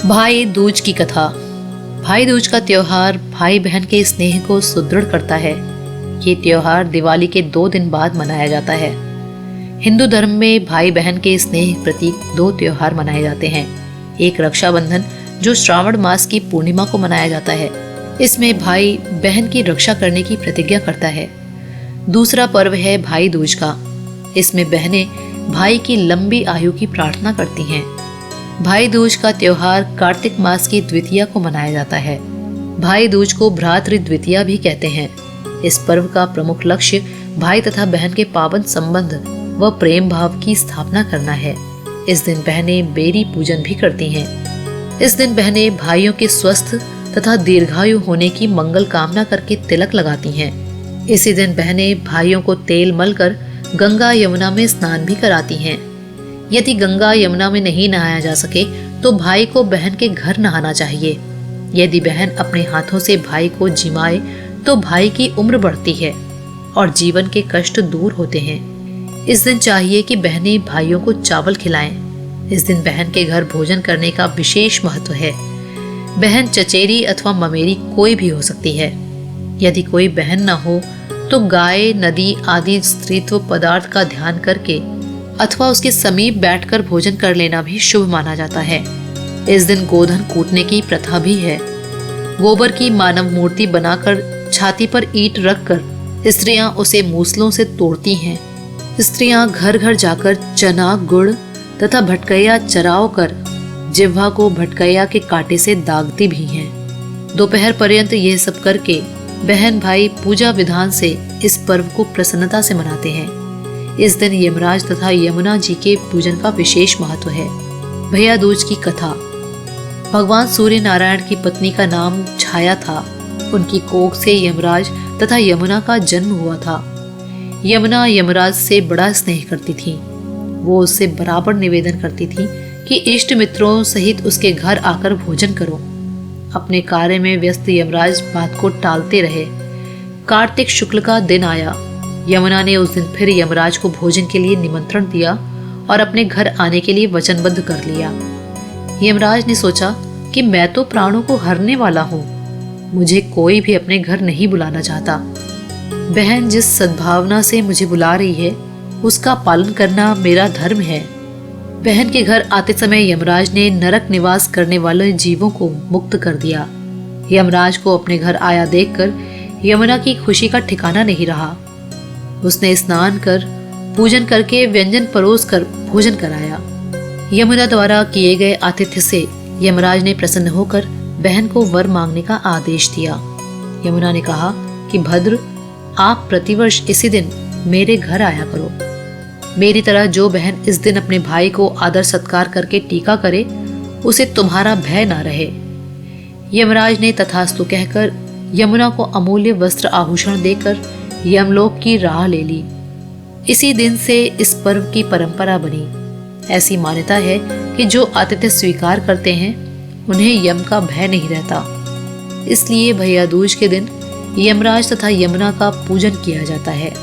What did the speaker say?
भाई दूज की कथा। भाई दूज का त्योहार भाई बहन के स्नेह को सुदृढ़ करता है। ये त्योहार दिवाली के 2 दिन बाद मनाया जाता है। हिंदू धर्म में भाई बहन के स्नेह प्रतीक 2 त्योहार मनाए जाते हैं। एक रक्षाबंधन जो श्रावण मास की पूर्णिमा को मनाया जाता है। इसमें भाई बहन की रक्षा करने की प्रतिज्ञा करता है। दूसरा पर्व है भाई दूज का। इसमें बहनें भाई की लंबी आयु की प्रार्थना करती हैं। भाई दूज का त्योहार कार्तिक मास की द्वितीया को मनाया जाता है। भाई दूज को भ्रातृ द्वितीया भी कहते हैं। इस पर्व का प्रमुख लक्ष्य भाई तथा बहन के पावन संबंध व प्रेम भाव की स्थापना करना है। इस दिन बहनें बेरी पूजन भी करती हैं। इस दिन बहनें भाइयों के स्वस्थ तथा दीर्घायु होने की मंगल कामना करके तिलक लगाती हैं। इसी दिन बहनें भाइयों को तेल मलकर गंगा यमुना में स्नान भी कराती हैं। यदि गंगा यमुना में नहीं नहाया जा सके तो भाई को बहन के घर नहाना चाहिए। यदि बहन अपने हाथों से भाई को जिमाए तो भाई की उम्र बढ़ती है और जीवन के कष्ट दूर होते हैं। इस दिन चाहिए कि बहनें भाइयों को चावल खिलाएं। इस दिन बहन के घर भोजन करने का विशेष महत्व है। बहन चचेरी अथवा ममेरी कोई भी हो सकती है। यदि कोई बहन न हो तो गाय, नदी आदि स्त्रीत्व पदार्थ का ध्यान करके अथवा उसके समीप बैठकर भोजन कर लेना भी शुभ माना जाता है। इस दिन गोधन कूटने की प्रथा भी है। गोबर की मानव मूर्ति बनाकर छाती पर ईंट रखकर स्त्रियां उसे मूसलों से तोड़ती हैं। स्त्रियां घर घर जाकर चना, गुड़ तथा भटकैया चराव कर जिह्वा को भटकैया के कांटे से दागती भी हैं। दोपहर पर्यंत यह सब करके बहन भाई पूजा विधान से इस पर्व को प्रसन्नता से मनाते हैं। इस दिन यमराज तथा यमुना जी के पूजन का विशेष महत्व है। भैया दूज की कथा। भगवान सूर्य नारायण की पत्नी का नाम छाया था। उनकी कोख से यमराज तथा यमुना का जन्म हुआ था। यमुना यमराज से बड़ा स्नेह करती थी। वो उससे बराबर निवेदन करती थी कि इष्ट मित्रों सहित उसके घर आकर भोजन करो। अपने कार्य में व्यस्त यमराज बात को टालते रहे। कार्तिक शुक्ल का दिन आया। यमुना ने उस दिन फिर यमराज को भोजन के लिए निमंत्रण दिया और अपने घर आने के लिए वचनबद्ध कर लिया। यमराज ने सोचा कि मैं तो प्राणों को हरने वाला हूँ, मुझे कोई भी अपने घर नहीं बुलाना चाहता। बहन जिस सद्भावना से मुझे बुला रही है उसका पालन करना मेरा धर्म है। बहन के घर आते समय यमराज ने नरक निवास करने वाले जीवों को मुक्त कर दिया। यमराज को अपने घर आया देखकर यमुना की खुशी का ठिकाना नहीं रहा। उसने स्नान कर पूजन करके व्यंजन परोस कर भोजन कराया। यमुना द्वारा किए गए आतिथ्य से यमराज ने प्रसन्न होकर बहन को वर मांगने का आदेश दिया। यमुना ने कहा कि भद्र, आप प्रतिवर्ष इसी दिन मेरे घर आया करो। मेरी तरह जो बहन इस दिन अपने भाई को आदर सत्कार करके टीका करे उसे तुम्हारा भय ना रहे। यमराज ने तथास्तु कहकर यमुना को अमूल्य वस्त्र आभूषण देकर यमलोक की राह ले ली। इसी दिन से इस पर्व की परंपरा बनी। ऐसी मान्यता है कि जो आतिथ्य स्वीकार करते हैं उन्हें यम का भय नहीं रहता। इसलिए भैया दूज के दिन यमराज तथा यमुना का पूजन किया जाता है।